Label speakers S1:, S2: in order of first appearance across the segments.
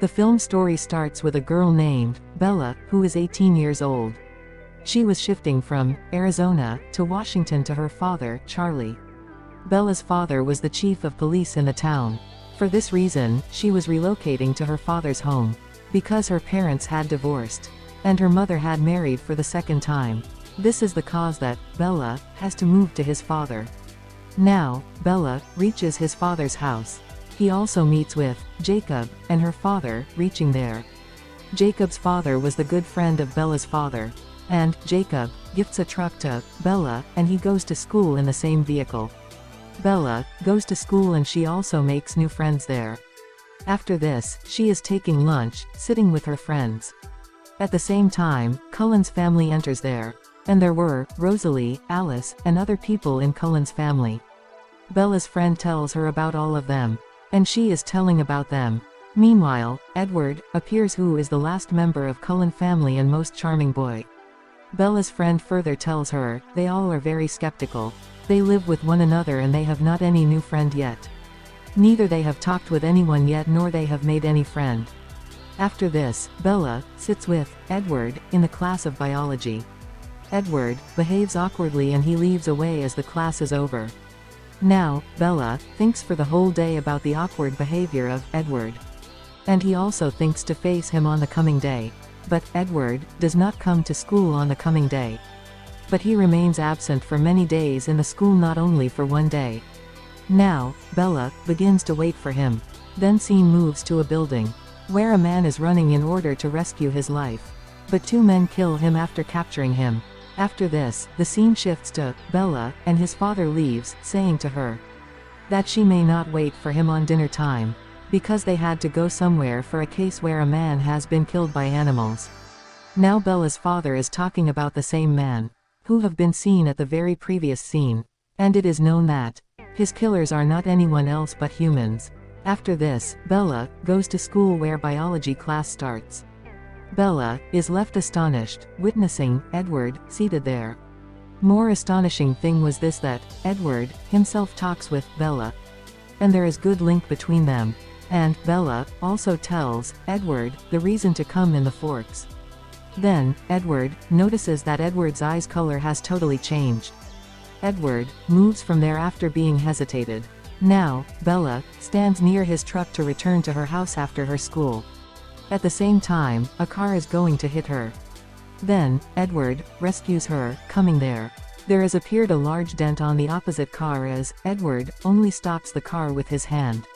S1: The film story starts with a girl named Bella, who is 18 years old. She was shifting from Arizona to Washington to her father, Charlie. Bella's father was the chief of police in the town. For this reason, she was relocating to her father's home, because her parents had divorced, and her mother had married for the second time. This is the cause that Bella has to move to his father. Now, Bella reaches his father's house. He also meets with Jacob and her father. Reaching there, Jacob's father was the good friend of Bella's father, and Jacob gifts a truck to Bella, and he goes to school in the same vehicle. Bella goes to school and she also makes new friends there. After this, she is taking lunch, sitting with her friends. At the same time, Cullen's family enters there, and there were Rosalie, Alice, and other people in Cullen's family. Bella's friend tells her about all of them, and she is telling about them. Meanwhile, Edward appears, who is the last member of Cullen family and most charming boy. Bella's friend further tells her, they all are very skeptical. They live with one another and they have not any new friend yet. Neither they have talked with anyone yet nor they have made any friend. After this, Bella sits with Edward in the class of biology. Edward behaves awkwardly and he leaves away as the class is over. Now, Bella thinks for the whole day about the awkward behavior of Edward. And he also thinks to face him on the coming day. But Edward does not come to school on the coming day. But he remains absent for many days in the school, not only for one day. Now, Bella begins to wait for him. Then scene moves to a building, where a man is running in order to rescue his life. But two men kill him after capturing him. After this, the scene shifts to Bella, and his father leaves, saying to her that she may not wait for him on dinner time, because they had to go somewhere for a case where a man has been killed by animals. Now Bella's father is talking about the same man, who have been seen at the very previous scene, and it is known that his killers are not anyone else but humans. After this, Bella goes to school where biology class starts. Bella is left astonished, witnessing Edward seated there. More astonishing thing was this, that Edward himself talks with Bella, and there is good link between them, and Bella also tells Edward the reason to come in the forks. Then, Edward notices that Edward's eyes color has totally changed. Edward moves from there after being hesitated. Now, Bella stands near his truck to return to her house after her school. At the same time, a car is going to hit her. Then, Edward rescues her. Coming there, there has appeared a large dent on the opposite car as Edward only stops the car with his hand.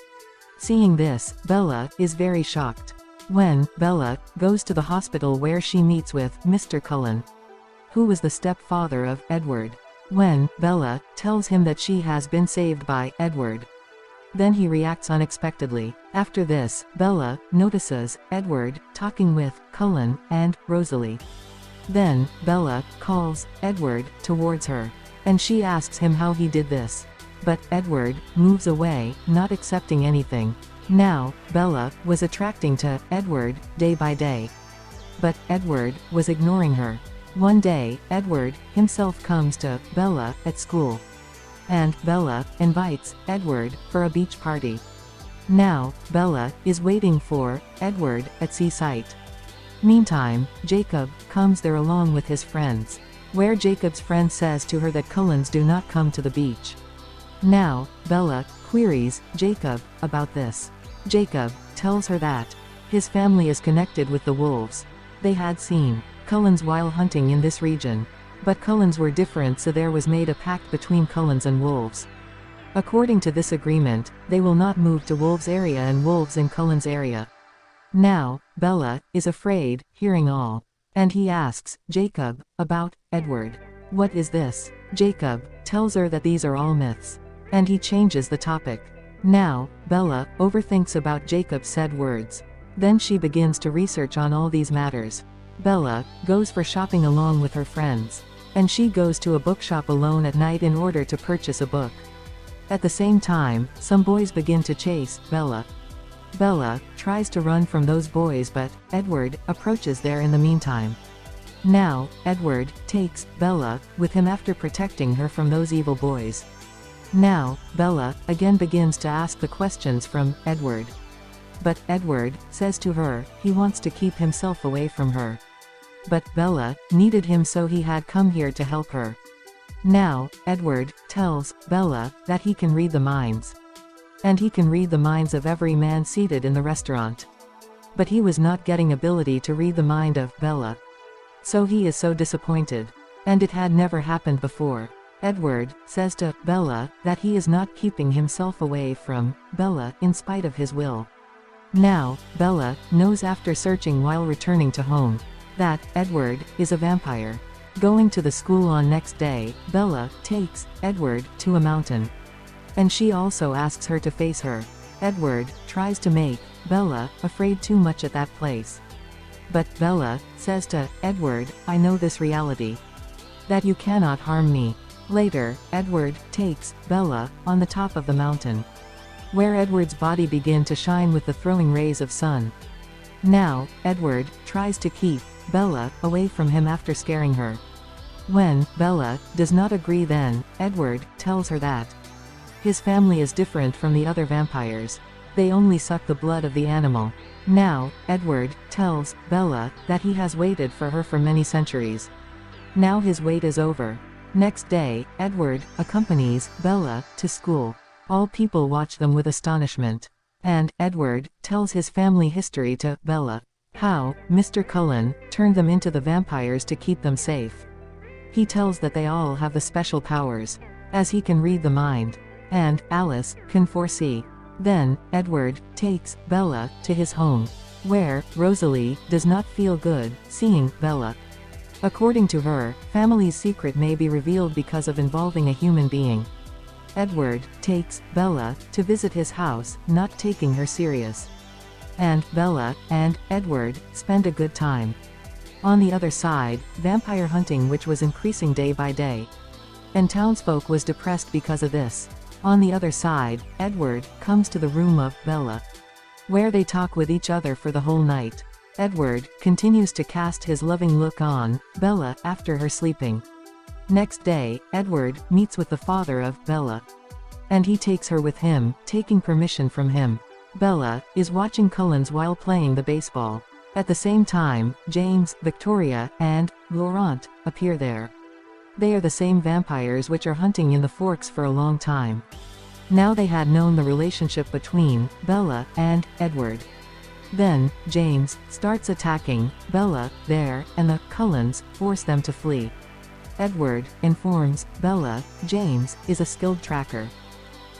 S1: Seeing this, Bella is very shocked. When Bella goes to the hospital where she meets with Mr. Cullen, who was the stepfather of Edward. When Bella tells him that she has been saved by Edward, then he reacts unexpectedly. After this, Bella notices Edward talking with Cullen and Rosalie. Then, Bella calls Edward towards her, and she asks him how he did this. But Edward moves away, not accepting anything. Now, Bella was attracting to Edward day by day, but Edward was ignoring her. One day, Edward himself comes to Bella at school, and Bella invites Edward for a beach party. Now, Bella is waiting for Edward at seaside. Meantime, Jacob comes there along with his friends, where Jacob's friend says to her that Cullens do not come to the beach. Now, Bella queries Jacob about this. Jacob tells her that his family is connected with the wolves. They had seen Cullens while hunting in this region, but Cullens were different, so there was made a pact between Cullens and wolves. According to this agreement, they will not move to wolves area and wolves in Cullens area. Now, Bella is afraid, hearing all, and he asks Jacob about Edward. What is this? Jacob tells her that these are all myths, and he changes the topic. Now, Bella overthinks about Jacob's said words. Then she begins to research on all these matters. Bella goes for shopping along with her friends, and she goes to a bookshop alone at night in order to purchase a book. At the same time, some boys begin to chase Bella. Bella tries to run from those boys, but Edward approaches there in the meantime. Now, Edward takes Bella with him after protecting her from those evil boys. Now, Bella again begins to ask the questions from Edward. But Edward says to her he wants to keep himself away from her. But Bella needed him, so he had come here to help her. Now, Edward tells Bella that he can read the minds. And he can read the minds of every man seated in the restaurant. But he was not getting ability to read the mind of Bella. So he is so disappointed. And it had never happened before. Edward says to Bella that he is not keeping himself away from Bella in spite of his will. Now, Bella knows after searching while returning to home that Edward is a vampire. Going to the school on next day, Bella takes Edward to a mountain. And she also asks her to face her. Edward tries to make Bella afraid too much at that place. But Bella says to Edward, I know this reality. That you cannot harm me. Later, Edward takes Bella on the top of the mountain, where Edward's body begin to shine with the throwing rays of sun. Now, Edward tries to keep Bella away from him after scaring her. When Bella does not agree, then Edward tells her that his family is different from the other vampires. They only suck the blood of the animal. Now, Edward tells Bella that he has waited for her for many centuries. Now his wait is over. Next day, Edward accompanies Bella to school. All people watch them with astonishment. And Edward tells his family history to Bella. How Mr. Cullen turned them into the vampires to keep them safe. He tells that they all have the special powers, as he can read the mind. And Alice can foresee. Then, Edward takes Bella to his home, where Rosalie does not feel good seeing Bella. According to her, family's secret may be revealed because of involving a human being. Edward takes Bella to visit his house, not taking her serious. And Bella and Edward spend a good time. On the other side, vampire hunting, which was increasing day by day. And townsfolk was depressed because of this. On the other side, Edward comes to the room of Bella, where they talk with each other for the whole night. Edward continues to cast his loving look on Bella after her sleeping. Next day, Edward meets with the father of Bella. And he takes her with him, taking permission from him. Bella is watching Cullens while playing the baseball. At the same time, James, Victoria, and Laurent appear there. They are the same vampires which are hunting in the Forks for a long time. Now they had known the relationship between Bella and Edward. Then, James starts attacking Bella there, and the Cullens force them to flee. Edward informs Bella James is a skilled tracker.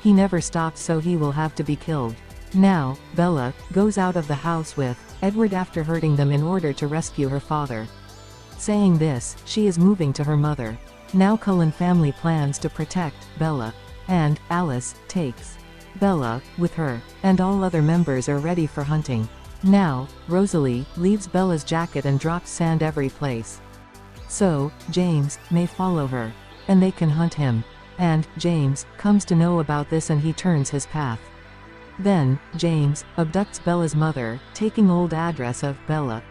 S1: He never stops, so he will have to be killed. Now, Bella goes out of the house with Edward after hurting them in order to rescue her father. Saying this, she is moving to her mother. Now Cullen family plans to protect Bella. And Alice takes Bella with her, and all other members are ready for hunting. Now, Rosalie leaves Bella's jacket and drops sand every place. So, James may follow her, and they can hunt him. And James comes to know about this, and he turns his path. Then, James abducts Bella's mother, taking old address of Bella.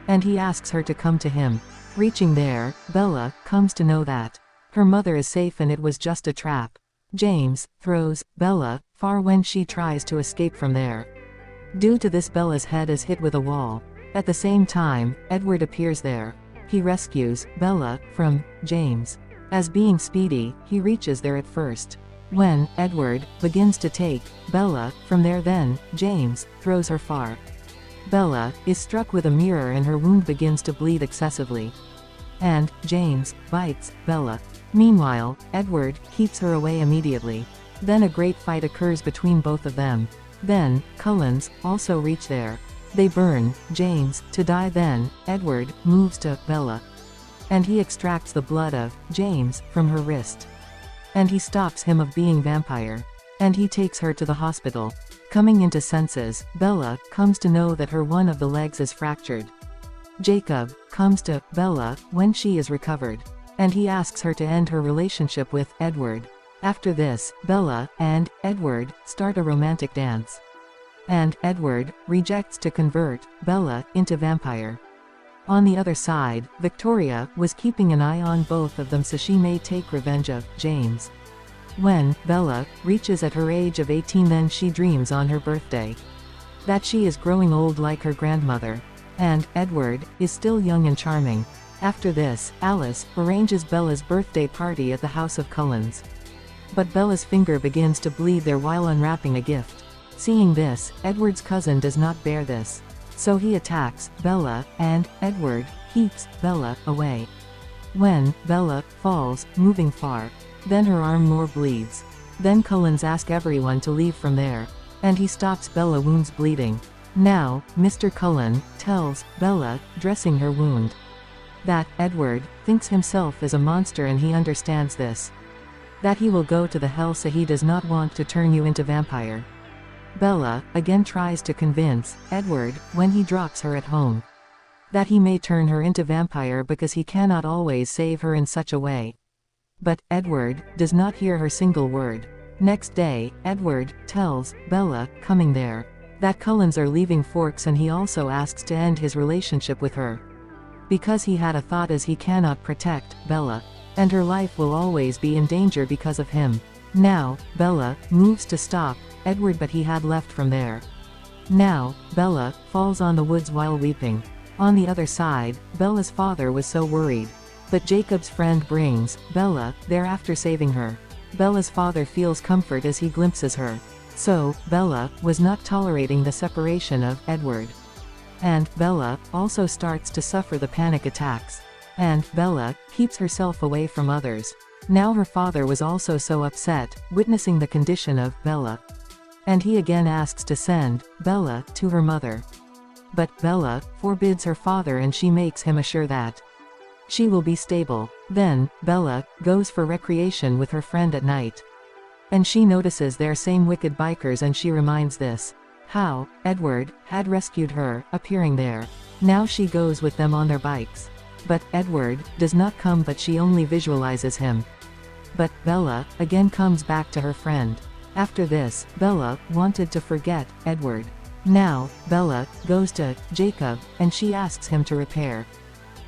S1: And he asks her to come to him. Reaching there, Bella comes to know that her mother is safe and it was just a trap. James throws Bella far when she tries to escape from there. Due to this, Bella's head is hit with a wall. At the same time, Edward appears there. He rescues Bella from James. As being speedy, he reaches there at first. When Edward begins to take Bella from there, then James throws her far. Bella is struck with a mirror and her wound begins to bleed excessively. And James bites Bella. Meanwhile, Edward keeps her away immediately. Then a great fight occurs between both of them. Then, Cullens also reach there. They burn James to die. Then, Edward moves to Bella. And he extracts the blood of James from her wrist. And he stops him of being vampire. And he takes her to the hospital. Coming into senses, Bella comes to know that her one of the legs is fractured. Jacob comes to Bella when she is recovered. And he asks her to end her relationship with Edward. After this, Bella and Edward start a romantic dance. And Edward rejects to convert Bella into vampire. On the other side, Victoria was keeping an eye on both of them so she may take revenge of James. When Bella reaches at her age of 18, then she dreams on her birthday. that she is growing old like her grandmother. And Edward is still young and charming. After this, Alice arranges Bella's birthday party at the house of Cullens. But Bella's finger begins to bleed there while unwrapping a gift. Seeing this, Edward's cousin does not bear this. So he attacks Bella, and Edward keeps Bella away. When Bella falls, moving far, then her arm more bleeds. Then Cullens asks everyone to leave from there. And he stops Bella wounds bleeding. Now, Mr. Cullen tells Bella, dressing her wound, that Edward thinks himself as a monster and he understands this. That he will go to the hell so he does not want to turn you into vampire. Bella again tries to convince Edward, when he drops her at home, that he may turn her into vampire because he cannot always save her in such a way. But Edward does not hear her single word. Next day, Edward tells Bella, coming there, that Cullens are leaving Forks and he also asks to end his relationship with her. Because he had a thought as he cannot protect Bella, and her life will always be in danger because of him. Now, Bella moves to stop Edward but he had left from there. Now, Bella falls on the woods while weeping. On the other side, Bella's father was so worried. But Jacob's friend brings Bella there after saving her. Bella's father feels comfort as he glimpses her. So, Bella was not tolerating the separation of Edward. And Bella also starts to suffer the panic attacks. And Bella keeps herself away from others. Now her father was also so upset, witnessing the condition of Bella. And he again asks to send Bella to her mother. But Bella forbids her father and she makes him assure that she will be stable. Then, Bella goes for recreation with her friend at night. And she notices their same wicked bikers and she reminds this, how Edward had rescued her, appearing there. Now she goes with them on their bikes. But Edward does not come but she only visualizes him. But Bella again comes back to her friend. After this, Bella wanted to forget Edward. Now, Bella goes to Jacob, and she asks him to repair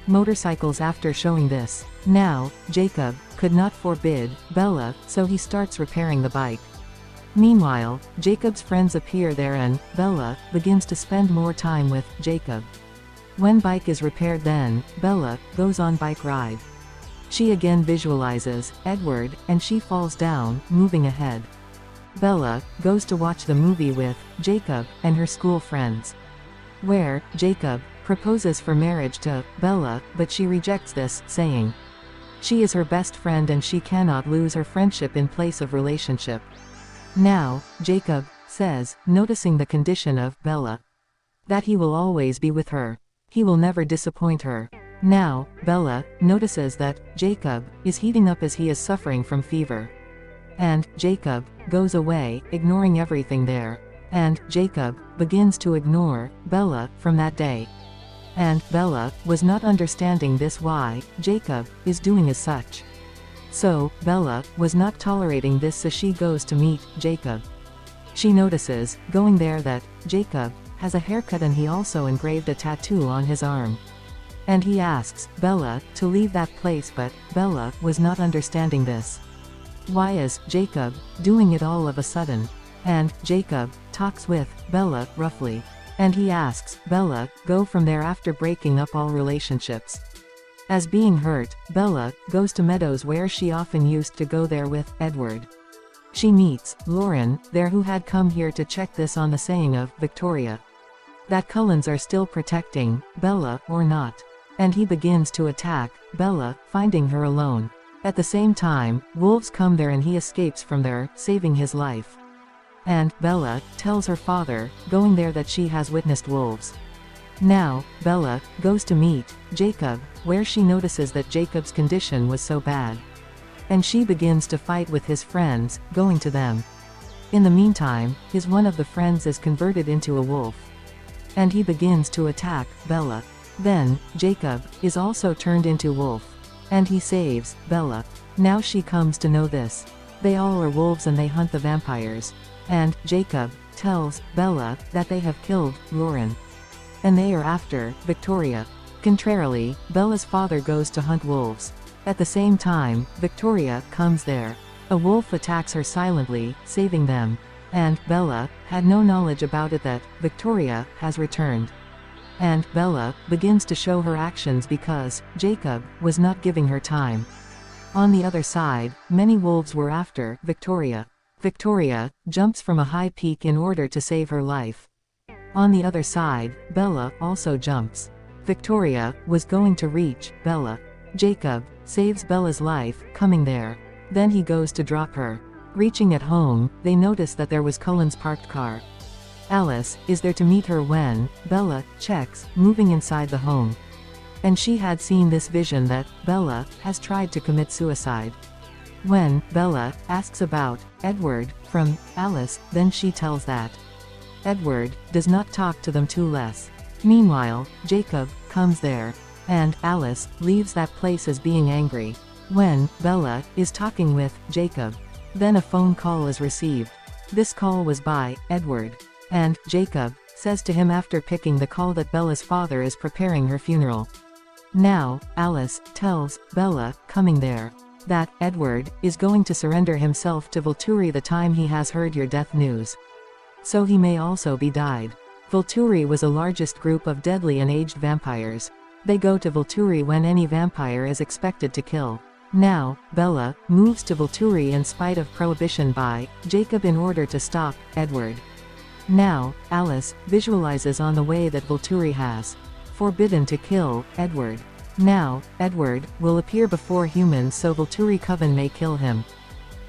S1: motorcycles after showing this. Now, Jacob could not forbid Bella, so he starts repairing the bike. Meanwhile, Jacob's friends appear there and Bella begins to spend more time with Jacob. When bike is repaired then, Bella goes on bike ride. She again visualizes Edward, and she falls down, moving ahead. Bella goes to watch the movie with Jacob and her school friends, where Jacob proposes for marriage to Bella, but she rejects this, saying she is her best friend and she cannot lose her friendship in place of relationship. Now, Jacob says, noticing the condition of Bella, that he will always be with her. He will never disappoint her. Now, Bella notices that Jacob is heating up as he is suffering from fever. And Jacob goes away, ignoring everything there. And Jacob begins to ignore Bella from that day. And Bella was not understanding this why Jacob is doing as such. So, Bella was not tolerating this so she goes to meet Jacob. She notices, going there that Jacob has a haircut and he also engraved a tattoo on his arm. And he asks Bella to leave that place but Bella was not understanding this. Why is Jacob doing it all of a sudden? And Jacob talks with Bella roughly. And he asks Bella go from there after breaking up all relationships. As being hurt, Bella goes to Meadows where she often used to go there with Edward. She meets Lauren there who had come here to check this on the saying of Victoria, that Cullens are still protecting Bella or not. And he begins to attack Bella, finding her alone. At the same time, wolves come there and he escapes from there, saving his life. And Bella tells her father, going there, that she has witnessed wolves. Now, Bella goes to meet Jacob, where she notices that Jacob's condition was so bad. And she begins to fight with his friends, going to them. In the meantime, his one of the friends is converted into a wolf. And he begins to attack Bella. Then, Jacob is also turned into wolf. And he saves Bella. Now she comes to know this. They all are wolves and they hunt the vampires. And Jacob tells Bella that they have killed Lauren. And they are after Victoria. Contrarily, Bella's father goes to hunt wolves. At the same time, Victoria comes there. A wolf attacks her silently, saving them. and Bella had no knowledge about it that Victoria has returned. And Bella begins to show her actions because Jacob was not giving her time. On the other side, many wolves were after Victoria. Victoria jumps from a high peak in order to save her life. On the other side, Bella also jumps. Victoria was going to reach Bella. Jacob saves Bella's life, coming there. Then he goes to drop her. Reaching at home, they notice that there was Cullen's parked car. Alice is there to meet her when Bella checks, moving inside the home. And she had seen this vision that Bella has tried to commit suicide. When Bella asks about Edward from Alice, then she tells that Edward does not talk to them too less. Meanwhile, Jacob comes there, and Alice leaves that place as being angry. When Bella is talking with Jacob, then a phone call is received. This call was by Edward, and Jacob says to him after picking the call that Bella's father is preparing her funeral. Now, Alice tells Bella, coming there, that Edward is going to surrender himself to Volturi the time he has heard your death news. So he may also be died. Volturi was a largest group of deadly and aged vampires. They go to Volturi when any vampire is expected to kill. Now, Bella moves to Volturi in spite of prohibition by Jacob in order to stop Edward. Now, Alice visualizes on the way that Volturi has forbidden to kill Edward. Now, Edward will appear before humans so Volturi Coven may kill him.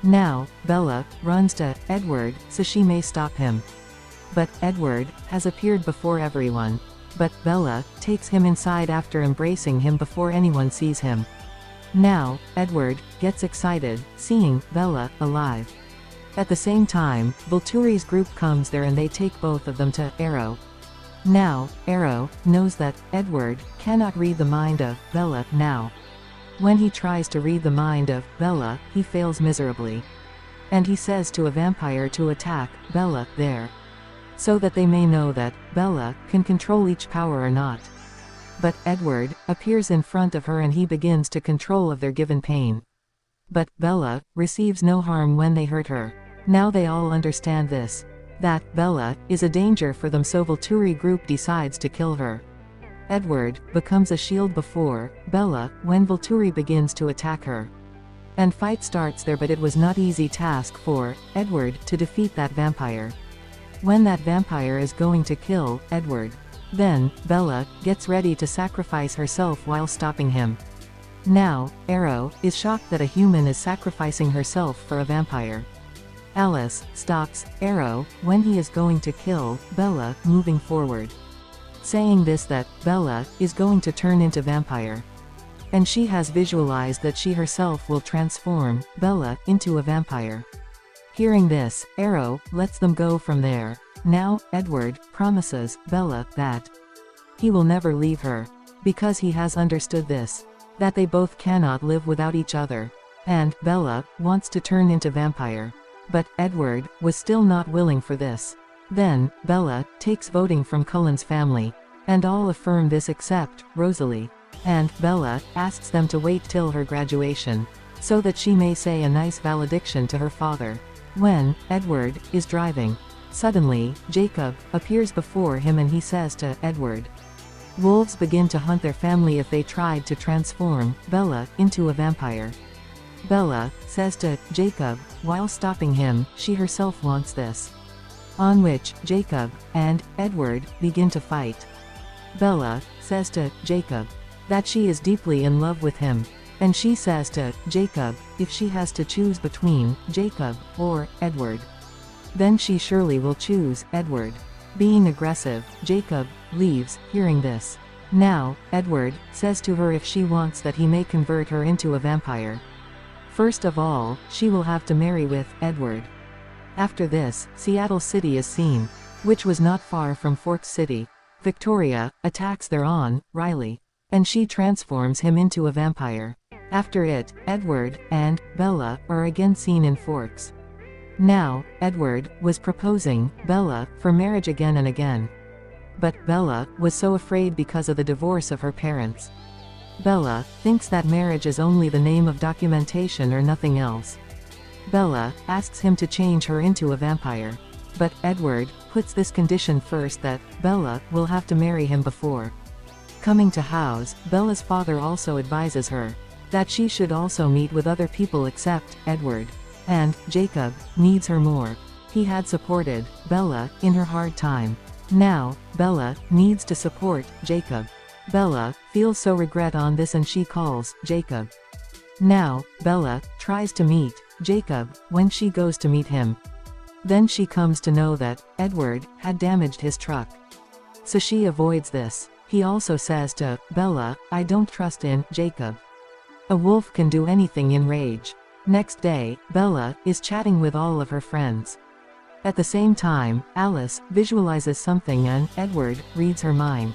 S1: Now, Bella runs to Edward so she may stop him. But Edward has appeared before everyone. But Bella takes him inside after embracing him before anyone sees him. Now, Edward gets excited, seeing Bella alive. At the same time, Volturi's group comes there and they take both of them to Arrow. Now, Arrow knows that Edward cannot read the mind of Bella now. When he tries to read the mind of Bella, he fails miserably. And he says to a vampire to attack Bella there, so that they may know that Bella can control each power or not. But Edward appears in front of her and he begins to control of their given pain. But Bella receives no harm when they hurt her. Now they all understand this, that Bella is a danger for them, so Volturi group decides to kill her. Edward becomes a shield before Bella when Volturi begins to attack her. And fight starts there, but it was not easy task for Edward to defeat that vampire. When that vampire is going to kill Edward, then Bella gets ready to sacrifice herself while stopping him. Now, Arrow is shocked that a human is sacrificing herself for a vampire. Alice stops Arrow when he is going to kill Bella, moving forward, saying this that Bella is going to turn into vampire. And she has visualized that she herself will transform Bella into a vampire. Hearing this, Arrow lets them go from there. Now, Edward promises Bella that he will never leave her, because he has understood this, that they both cannot live without each other. And Bella wants to turn into vampire. But Edward was still not willing for this. Then, Bella takes voting from Cullen's family, and all affirm this except Rosalie. And Bella asks them to wait till her graduation, so that she may say a nice valediction to her father. When Edward is driving, suddenly, Jacob appears before him and he says to Edward, wolves begin to hunt their family if they tried to transform Bella into a vampire. Bella says to Jacob, while stopping him, she herself wants this. On which, Jacob and Edward begin to fight. Bella says to Jacob that she is deeply in love with him. And she says to Jacob, if she has to choose between Jacob or Edward, then she surely will choose Edward. Being aggressive, Jacob leaves, hearing this. Now, Edward says to her if she wants that he may convert her into a vampire. First of all, she will have to marry with Edward. After this, Seattle City is seen, which was not far from Forks City. Victoria attacks there on Riley, and she transforms him into a vampire. After it, Edward and Bella are again seen in Forks. Now, Edward was proposing Bella for marriage again and again. But Bella was so afraid because of the divorce of her parents. Bella thinks that marriage is only the name of documentation or nothing else. Bella asks him to change her into a vampire. But Edward puts this condition first, that Bella will have to marry him before coming to house. Bella's father also advises her that she should also meet with other people except Edward. And Jacob needs her more. He had supported Bella in her hard time. Now, Bella needs to support Jacob. Bella feels so regret on this and she calls Jacob. Now, Bella tries to meet Jacob when she goes to meet him. Then she comes to know that Edward had damaged his truck. So she avoids this. He also says to Bella, "I don't trust in Jacob. A wolf can do anything in rage." Next day, Bella is chatting with all of her friends. At the same time, Alice visualizes something and Edward reads her mind.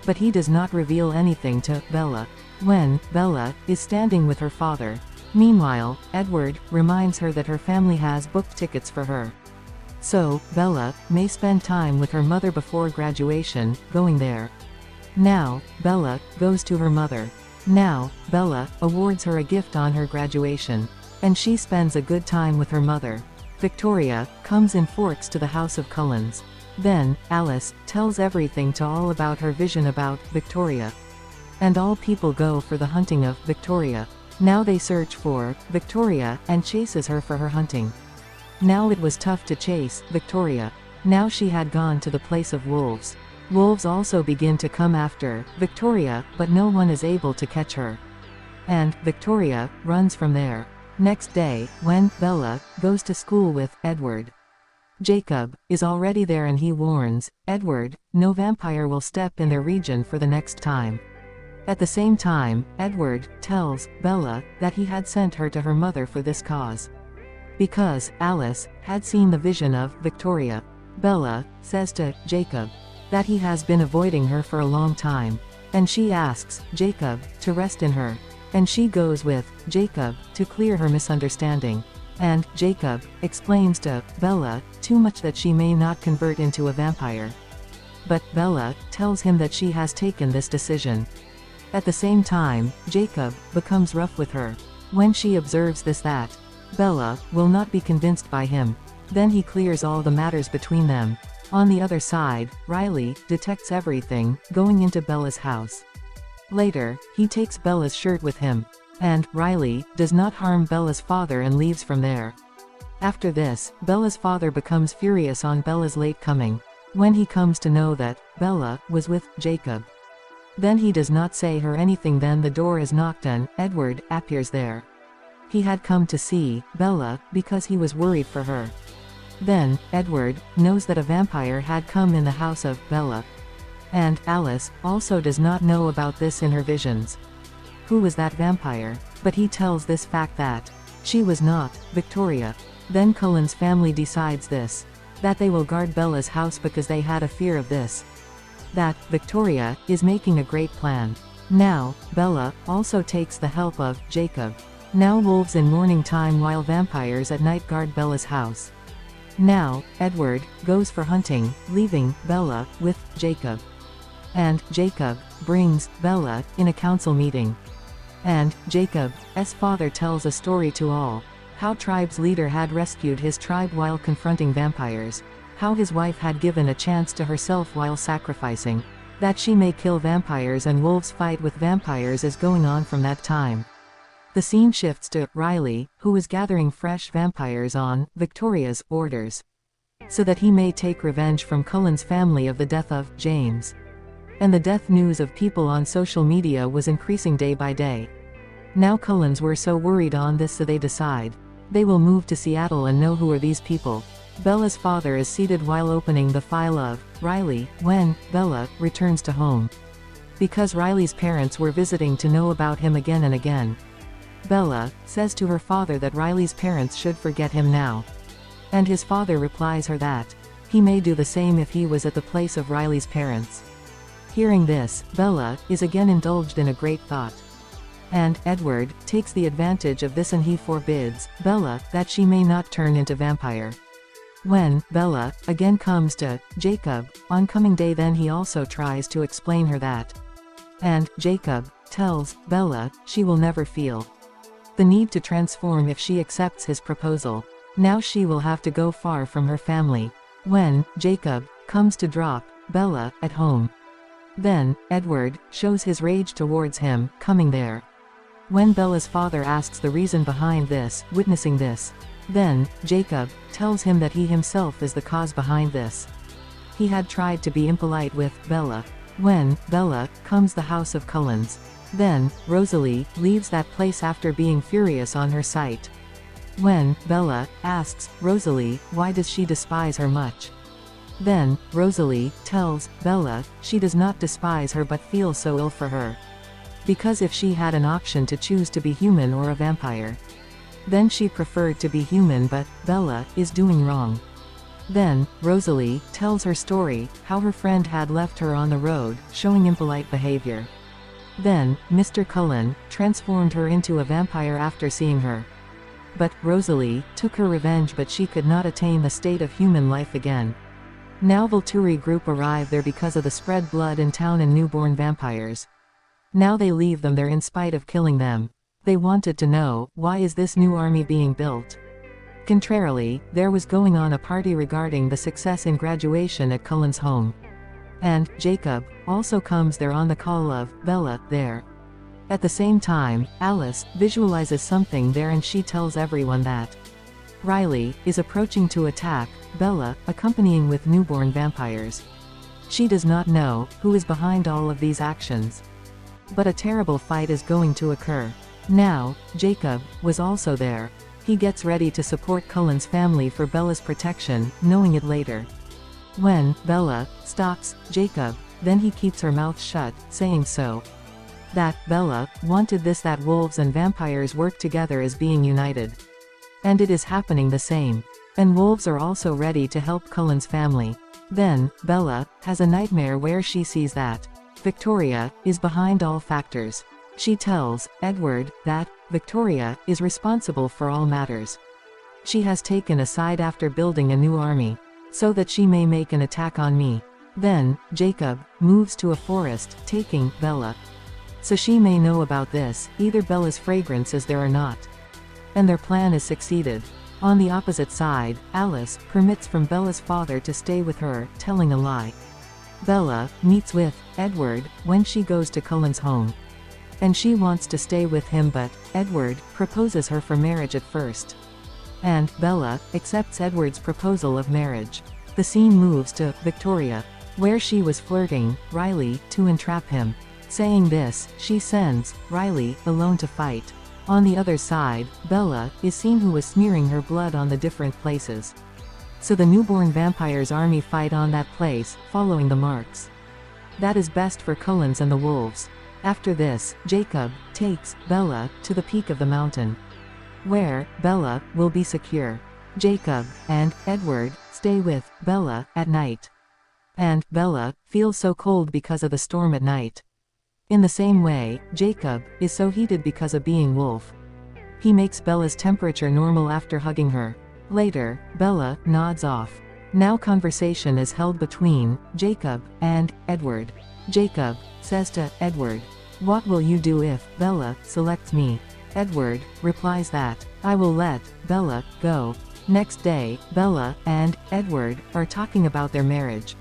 S1: But he does not reveal anything to Bella. When Bella is standing with her father, meanwhile, Edward reminds her that her family has booked tickets for her. So, Bella may spend time with her mother before graduation, going there. Now, Bella goes to her mother. Now, Bella awards her a gift on her graduation. And she spends a good time with her mother. Victoria comes in forks to the house of Cullens. Then, Alice tells everything to all about her vision about Victoria. And all people go for the hunting of Victoria. Now they search for Victoria and chases her for her hunting. Now it was tough to chase Victoria. Now she had gone to the place of wolves. Wolves also begin to come after Victoria, but no one is able to catch her. And Victoria runs from there. Next day, when Bella goes to school with Edward, Jacob is already there and he warns Edward, no vampire will step in their region for the next time. At the same time, Edward tells Bella that he had sent her to her mother for this cause. Because Alice had seen the vision of Victoria. Bella says to Jacob that he has been avoiding her for a long time. And she asks Jacob to rest in her. And she goes with Jacob to clear her misunderstanding. And Jacob explains to Bella too much that she may not convert into a vampire. But Bella tells him that she has taken this decision. At the same time, Jacob becomes rough with her. When she observes this, that Bella will not be convinced by him. Then he clears all the matters between them. On the other side, Riley detects everything going into Bella's house. Later, he takes Bella's shirt with him. And Riley does not harm Bella's father and leaves from there. After this, Bella's father becomes furious on Bella's late coming. When he comes to know that Bella was with Jacob. Then he does not say her anything. Then the door is knocked and Edward appears there. He had come to see Bella because he was worried for her. Then, Edward knows that a vampire had come in the house of Bella. And Alice also does not know about this in her visions. Who was that vampire? But he tells this fact that she was not Victoria. Then Cullen's family decides this. That they will guard Bella's house because they had a fear of this. That Victoria is making a great plan. Now, Bella also takes the help of Jacob. Now wolves in morning time while vampires at night guard Bella's house. Now, Edward goes for hunting, leaving Bella with Jacob. And Jacob brings Bella in a council meeting. And Jacob's father tells a story to all. How tribe's leader had rescued his tribe while confronting vampires. How his wife had given a chance to herself while sacrificing. That she may kill vampires and wolves fight with vampires is going on from that time. The scene shifts to Riley, who is gathering fresh vampires on Victoria's orders. So that he may take revenge from Cullen's family of the death of James. And the death news of people on social media was increasing day by day. Now Cullens were so worried on this, so they decide they will move to Seattle and know who are these people. Bella's father is seated while opening the file of Riley when Bella returns to home. Because Riley's parents were visiting to know about him again and again. Bella says to her father that Riley's parents should forget him now. And his father replies her that he may do the same if he was at the place of Riley's parents. Hearing this, Bella is again indulged in a great thought. And Edward takes the advantage of this and he forbids Bella that she may not turn into vampire. When Bella again comes to Jacob on coming day, then he also tries to explain her that. And Jacob tells Bella she will never feel the need to transform if she accepts his proposal. Now she will have to go far from her family. when Jacob comes to drop Bella at home. Then Edward shows his rage towards him coming there. When Bella's father asks the reason behind this, witnessing this, then Jacob tells him that he himself is the cause behind this. He had tried to be impolite with Bella. When Bella comes the house of Cullens, then Rosalie leaves that place after being furious on her sight. When Bella asks Rosalie why does she despise her much, then Rosalie tells Bella she does not despise her but feels so ill for her. Because if she had an option to choose to be human or a vampire, then she preferred to be human, but Bella is doing wrong. Then Rosalie tells her story, how her friend had left her on the road, showing impolite behavior. Then Mr. Cullen transformed her into a vampire after seeing her. But Rosalie took her revenge, but she could not attain the state of human life again. Now Volturi group arrive there because of the spread blood in town and newborn vampires. Now they leave them there in spite of killing them. They wanted to know, why is this new army being built? Contrarily, there was going on a party regarding the success in graduation at Cullen's home. And Jacob also comes there on the call of Bella there. At the same time, Alice visualizes something there and she tells everyone that Riley is approaching to attack Bella, accompanying with newborn vampires. She does not know who is behind all of these actions. But a terrible fight is going to occur. Now, Jacob was also there. He gets ready to support Cullen's family for Bella's protection, knowing it later. When Bella stalks Jacob, then he keeps her mouth shut, saying so. That Bella wanted this, that wolves and vampires work together as being united. And it is happening the same. And wolves are also ready to help Cullen's family. Then, Bella has a nightmare where she sees that Victoria is behind all factors. She tells Edward that Victoria is responsible for all matters. She has taken a side after building a new army, so that she may make an attack on me. Then, Jacob moves to a forest, taking Bella. So she may know about this, either Bella's fragrance is there or not. And their plan is succeeded. On the opposite side, Alice permits from Bella's father to stay with her, telling a lie. Bella meets with Edward when she goes to Cullen's home. And she wants to stay with him, but Edward proposes her for marriage at first. And Bella accepts Edward's proposal of marriage. The scene moves to Victoria, where she was flirting Riley to entrap him. Saying this, she sends Riley alone to fight. On the other side, Bella is seen who is smearing her blood on the different places. So the newborn vampires' army fight on that place, following the marks. That is best for Cullens and the wolves. After this, Jacob takes Bella to the peak of the mountain, where Bella will be secure. Jacob and Edward stay with Bella at night. And Bella feels so cold because of the storm at night. In the same way, Jacob is so heated because of being wolf. He makes Bella's temperature normal after hugging her. Later, Bella nods off. Now conversation is held between Jacob and Edward. Jacob says to Edward, "What will you do if Bella selects me?" Edward replies that, "I will let Bella go." Next day, Bella and Edward are talking about their marriage.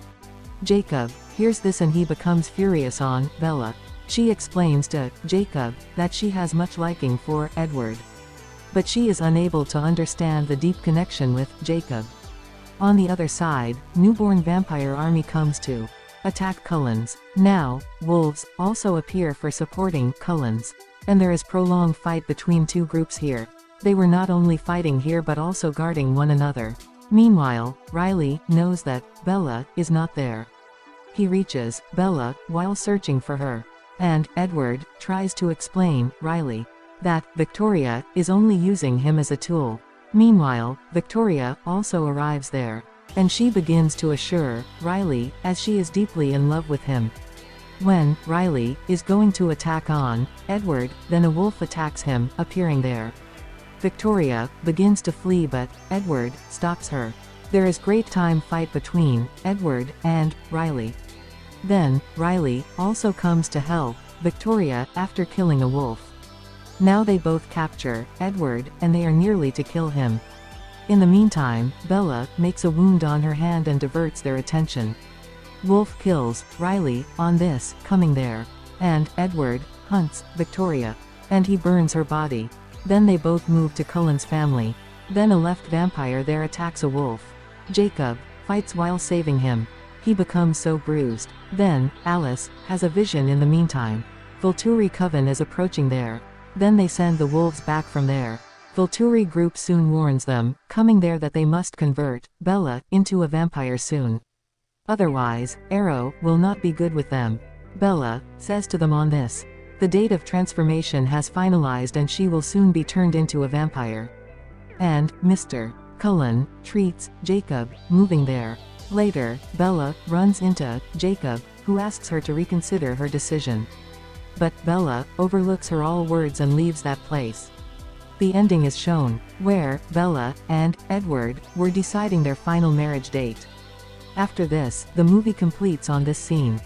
S1: Jacob hears this and he becomes furious on Bella. She explains to Jacob that she has much liking for Edward. But she is unable to understand the deep connection with Jacob. On the other side, newborn vampire army comes to attack Cullens. Now, wolves also appear for supporting Cullens. And there is prolonged fight between two groups here. They were not only fighting here but also guarding one another. Meanwhile, Riley knows that Bella is not there. He reaches Bella while searching for her. And Edward tries to explain Riley that Victoria is only using him as a tool. Meanwhile, Victoria also arrives there. And she begins to assure Riley as she is deeply in love with him. When Riley is going to attack on Edward, then a wolf attacks him, appearing there. Victoria begins to flee but Edward stops her. There is great time fight between Edward and Riley. Then, Riley also comes to help Victoria after killing a wolf. Now they both capture Edward and they are nearly to kill him. In the meantime, Bella makes a wound on her hand and diverts their attention. Wolf kills Riley on this, coming there. And Edward hunts Victoria. And he burns her body. Then they both move to Cullen's family. Then a left vampire there attacks a wolf. Jacob fights while saving him. He becomes so bruised. Then, Alice has a vision in the meantime. Volturi Coven is approaching there. Then they send the wolves back from there. Volturi group soon warns them, coming there, that they must convert Bella into a vampire soon. Otherwise, Arrow will not be good with them. Bella says to them on this. The date of transformation has finalized and she will soon be turned into a vampire. And Mr. Cullen treats Jacob, moving there. Later, Bella runs into Jacob, who asks her to reconsider her decision. But Bella overlooks her all words and leaves that place. The ending is shown, where Bella and Edward were deciding their final marriage date. After this, the movie completes on this scene.